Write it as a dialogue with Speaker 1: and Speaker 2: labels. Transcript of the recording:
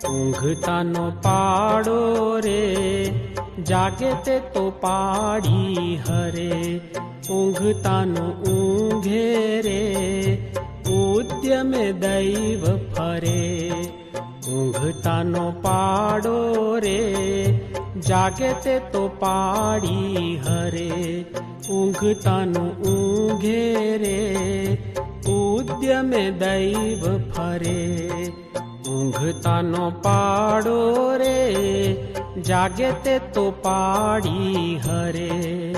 Speaker 1: ઊંઘતાનો પાડો રે, જાગે તે તો પાડી હરે. ઊંઘતાનો ઊંઘે રે, ઉદ્યમે દૈવ ફરે. ઊંઘતાનો પાડો રે, જાગે તે તો પાડી હરે. ઊંઘતાનું ઊંઘે રે, ઉદ્યમે દૈવ ફરે. ઊંઘતાનો પાડો રે, જાગે તે તો પાડી હરે.